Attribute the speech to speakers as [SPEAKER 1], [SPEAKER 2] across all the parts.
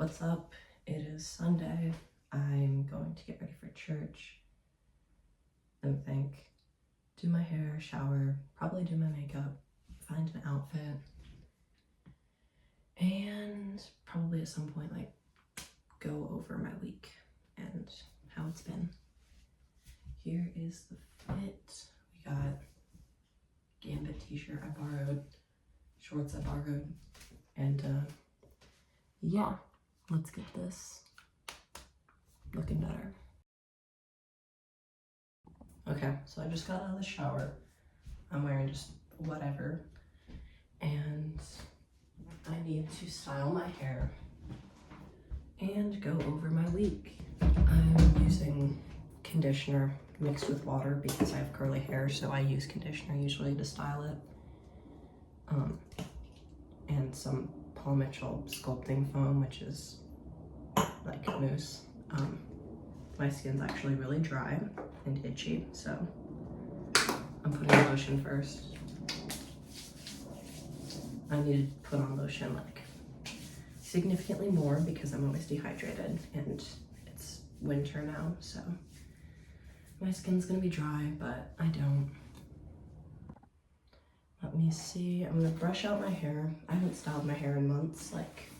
[SPEAKER 1] What's up? It is Sunday. I'm going to get ready for church. Let me think. Do my hair, shower, probably do my makeup, find an outfit, and probably at some point like go over my week and how it's been. Here is the fit. We got Gambit t-shirt I borrowed, shorts I borrowed, and yeah, let's get this looking better. Okay, so I just got out of the shower. I'm wearing just whatever, and I need to style my hair and go over my week. I'm using conditioner mixed with water because I have curly hair, so I use conditioner usually to style it. And some Paul Mitchell sculpting foam, which is like mousse. My skin's actually really dry and itchy, so I'm putting on lotion first. I need to put on lotion like significantly more because I'm always dehydrated and it's winter now, so my skin's gonna be dry, but I don't. Let me see, I'm gonna brush out my hair. I haven't styled my hair in months, like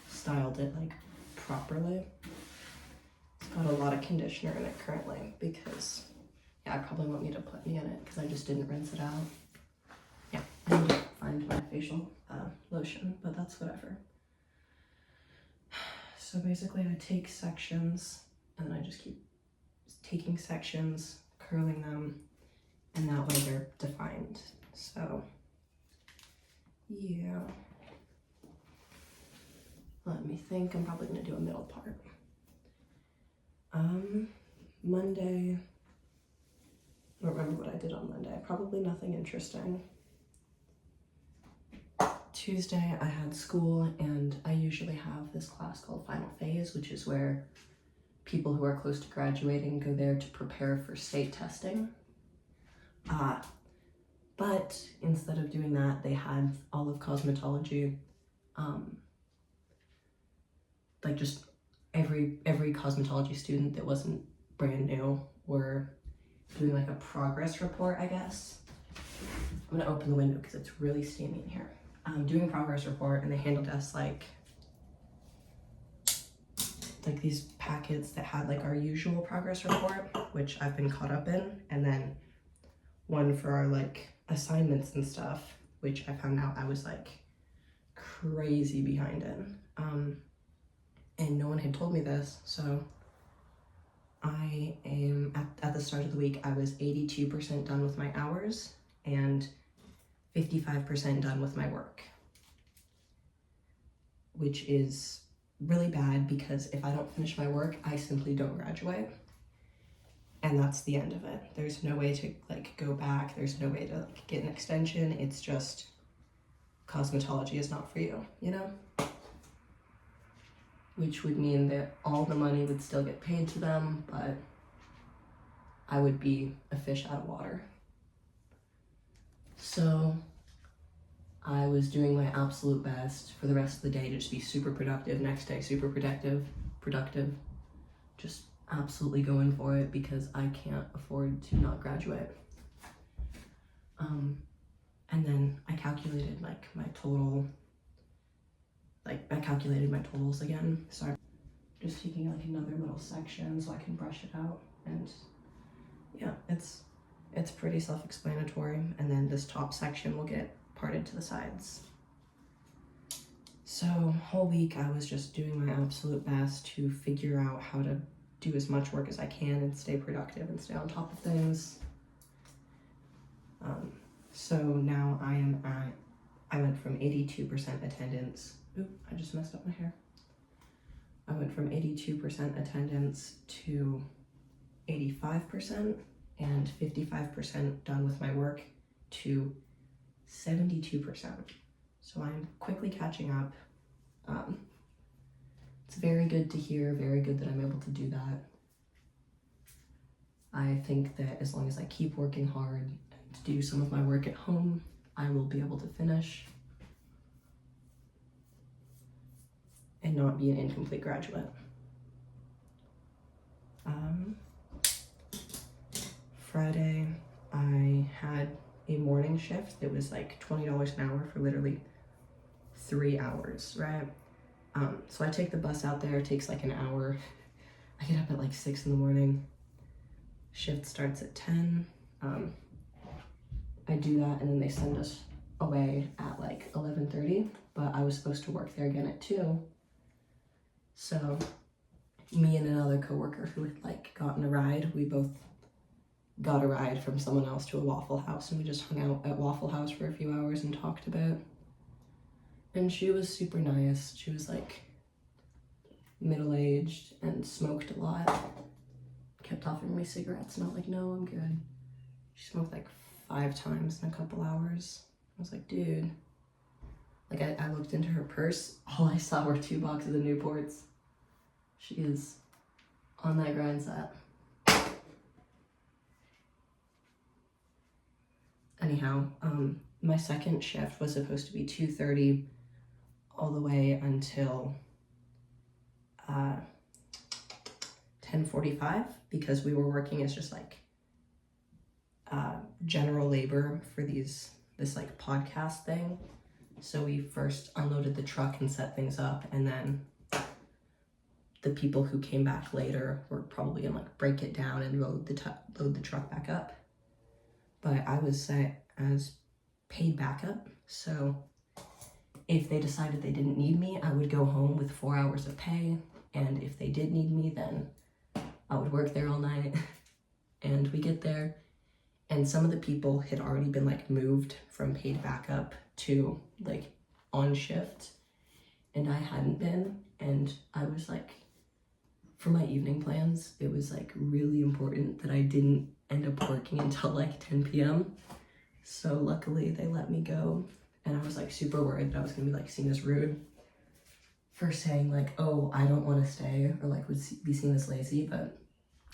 [SPEAKER 1] styled it like properly. It's got a lot of conditioner in it currently because, yeah, I probably won't need to put any in it because I just didn't rinse it out. Yeah, I need to find my facial lotion, but that's whatever. So basically I take sections and then I just keep taking sections, curling them, and that way they're defined. So yeah, let me think. I'm probably gonna do a middle part. Monday, I don't remember what I did on Monday. Probably nothing interesting. Tuesday I had school, and I usually have this class called Final Phase, which is where people who are close to graduating go there to prepare for state testing. But instead of doing that, they had all of cosmetology, like just every cosmetology student that wasn't brand new were doing like a progress report, I guess. I'm gonna open the window because it's really steamy in here. Doing a progress report, and they handed us like these packets that had like our usual progress report, which I've been caught up in, and then one for our like assignments and stuff, which I found out I was like crazy behind in. And no one had told me this, so I am at the start of the week, I was 82% done with my hours and 55% done with my work, which is really bad because if I don't finish my work, I simply don't graduate. And that's the end of it. There's no way to like go back. There's no way to like get an extension. It's just cosmetology is not for you, you know? Which would mean that all the money would still get paid to them, but I would be a fish out of water. So I was doing my absolute best for the rest of the day to just be super productive. Next day, super productive, just absolutely going for it because I can't afford to not graduate. And then I calculated like my total, I calculated my totals again. So I'm just taking like another little section so I can brush it out. And yeah, it's pretty self-explanatory. And then this top section will get parted to the sides. So whole week I was just doing my absolute best to figure out how to do as much work as I can and stay productive and stay on top of things. So now I went from 82% attendance. Oop, I just messed up my hair. I went from 82% attendance to 85% and 55% done with my work to 72%. So I'm quickly catching up. It's very good to hear, very good that I'm able to do that. I think that as long as I keep working hard and do some of my work at home, I will be able to finish. and not be an incomplete graduate. Friday, I had a morning shift. It was like $20 an hour for literally 3 hours, right? So I take the bus out there. It takes like an hour. I get up at like 6 in the morning. Shift starts at 10. I do that, and then they send us away at like 11:30, but I was supposed to work there again at 2. So me and another coworker who had like gotten a ride, we both got a ride from someone else to a Waffle House, and we just hung out at Waffle House for a few hours and talked about. And she was super nice. She was like middle-aged and smoked a lot. Kept offering me cigarettes, and I was like, no, I'm good. She smoked like 5 times in a couple hours. I was like, dude. Like, I looked into her purse. All I saw were 2 boxes of Newports. She is on that grind set. Anyhow, my second shift was supposed to be 2:30 all the way until 10:45, because we were working as just like general labor for this like podcast thing. So we first unloaded the truck and set things up, and then the people who came back later were probably gonna like break it down and load the truck back up. But I was set as paid backup, so if they decided they didn't need me, I would go home with 4 hours of pay, and if they did need me, then I would work there all night. And we get there, and some of the people had already been like moved from paid backup to like on shift, and I hadn't been. And I was like, for my evening plans, it was like really important that I didn't end up working until like 10 p.m. So luckily they let me go, and I was like super worried that I was gonna be like seen as rude for saying like, oh, I don't want to stay, or like would be seen as lazy. But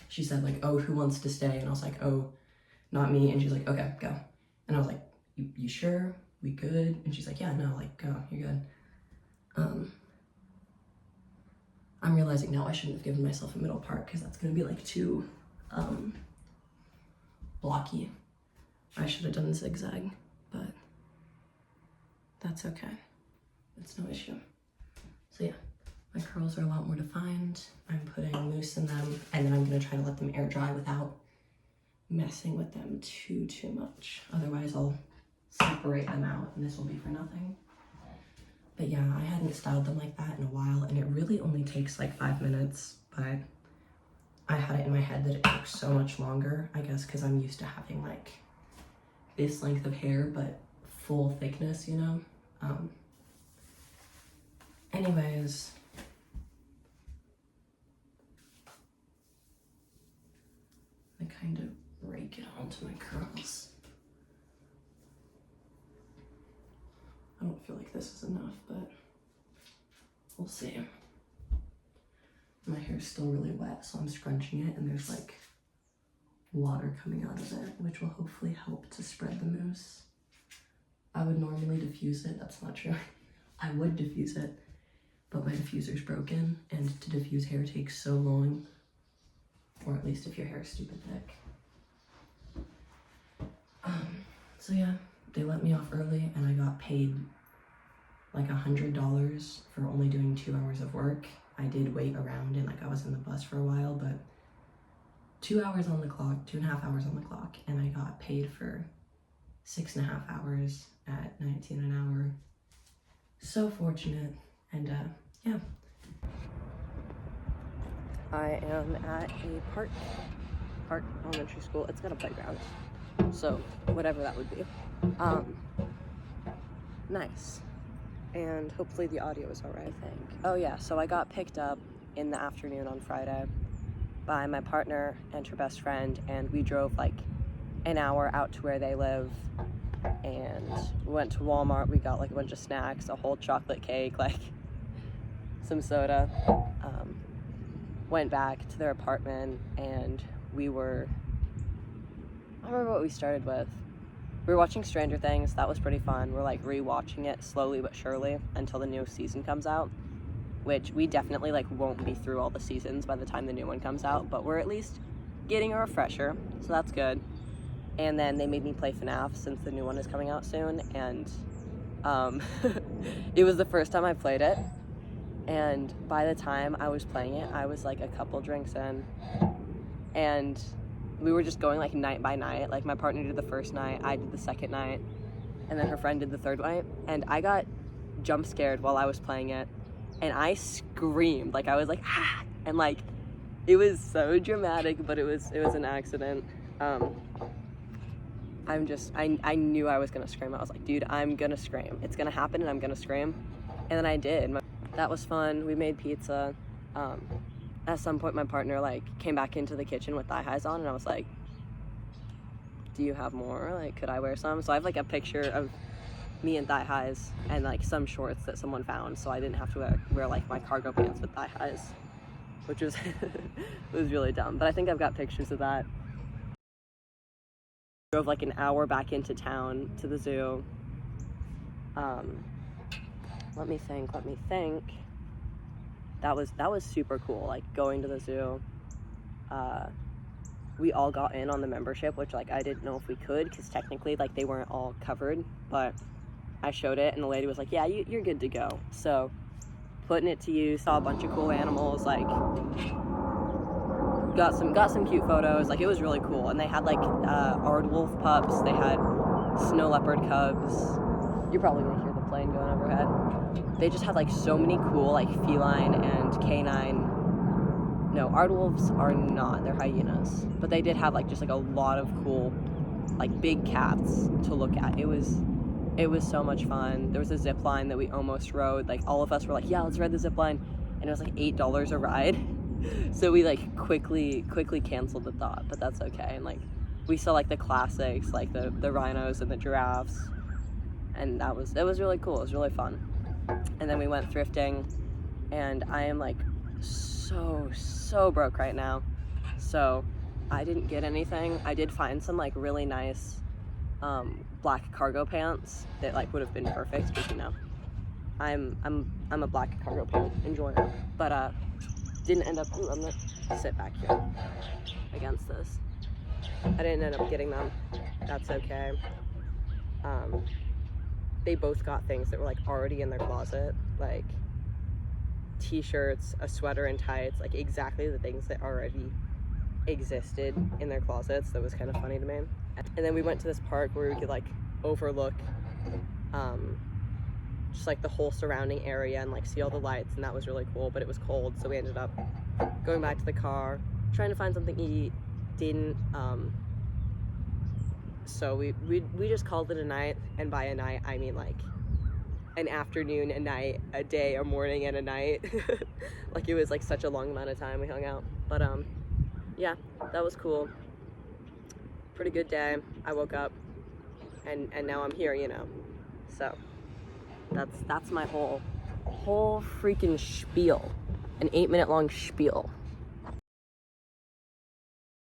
[SPEAKER 1] she said like, oh, who wants to stay? And I was like, oh, not me. And she's like, okay, go. And I was like, you sure? We good? And she's like, yeah, no, like, go, you're good. I'm realizing now I shouldn't have given myself a middle part, because that's gonna be like too blocky. I should have done zigzag, but that's okay. It's no issue. So yeah, my curls are a lot more defined. I'm putting mousse in them, and then I'm gonna try to let them air dry without messing with them too much. Otherwise I'll separate them out, and this will be for nothing. But yeah, I hadn't styled them like that in a while, and it really only takes like 5 minutes, but I had it in my head that it took so much longer, I guess because I'm used to having like this length of hair, but full thickness, you know? Anyways, I kind of rake it onto my curls. I don't feel like this is enough, but we'll see. My hair's still really wet, so I'm scrunching it, and there's like water coming out of it, which will hopefully help to spread the mousse. I would normally diffuse it. That's not true. I would diffuse it, but my diffuser's broken, and to diffuse hair takes so long, or at least if your hair is stupid thick. So yeah, they let me off early, and I got paid like $100 for only doing 2 hours of work. I did wait around, and like I was in the bus for a while, but 2 hours on the clock, 2.5 hours on the clock, and I got paid for 6.5 hours at $19 an hour. So fortunate. And yeah. I am at a park elementary school. It's got a playground, so whatever that would be. Nice. And hopefully the audio is all right, I think. Oh yeah, so I got picked up in the afternoon on Friday by my partner and her best friend, and we drove like an hour out to where they live, and we went to Walmart. We got like a bunch of snacks, a whole chocolate cake, like some soda. Went back to their apartment, and I don't remember what we started with. We were watching Stranger Things. That was pretty fun. We're like rewatching it slowly but surely until the new season comes out.
[SPEAKER 2] which we definitely like won't be through all the seasons by the time the new one comes out, but we're at least getting a refresher, so that's good. And then they made me play FNAF since the new one is coming out soon, and it was the first time I played it, and by the time I was playing it, I was like a couple drinks in, and we were just going like night by night. Like my partner did the first night, I did the second night, and then her friend did the third night, and I got jump scared while I was playing it, and I screamed. Like I was like, ah! And like it was so dramatic, but it was an accident. I knew I was gonna scream. I was like, dude, I'm gonna scream. It's gonna happen and I'm gonna scream. And then I did. That was fun. We made pizza. At some point my partner like came back into the kitchen with thigh highs on, and I was like, do you have more? Like, could I wear some? So I have like a picture of me in thigh highs and like some shorts that someone found, so I didn't have to wear like my cargo pants with thigh highs, which was was really dumb. But I think I've got pictures of that. Drove like an hour back into town to the zoo. Let me think. That was super cool, like going to the zoo. We all got in on the membership, which like I didn't know if we could, because technically like they weren't all covered, but I showed it and the lady was like, yeah, you're good to go. So putting it to use, saw a bunch of cool animals, like got some cute photos. Like it was really cool. And they had like aardwolf pups, they had snow leopard cubs. You're probably gonna hear the plane going overhead. They just had like so many cool like feline and canine. No, aardwolves are not, they're hyenas. But they did have like just like a lot of cool like big cats to look at. It was so much fun. There was a zip line that we almost rode. Like all of us were like, yeah, let's ride the zip line, and it was like $8 a ride. So we like quickly canceled the thought, but that's okay. And like we saw like the classics, like the rhinos and the giraffes, and it was really cool. It was really fun. And then we went thrifting, and I am like so broke right now, so I didn't get anything. I did find some like really nice black cargo pants that like would have been perfect, because you know I'm a black cargo pant enjoyer, but didn't end up. Ooh, I'm gonna sit back here against this. I didn't end up getting them. That's okay. They both got things that were like already in their closet, like t-shirts, a sweater, and tights, like exactly the things that already existed in their closets. That was kind of funny to me. And then we went to this park where we could like overlook just like the whole surrounding area and like see all the lights, and that was really cool, but it was cold, so we ended up going back to the car, trying to find something to eat. Didn't, so we just called it a night, and by a night I mean like an afternoon, a night, a day, a morning, and a night. Like it was like such a long amount of time we hung out. But yeah, that was cool. Pretty good day. I woke up and now I'm here, you know. So that's my whole freaking spiel. An 8-minute long spiel.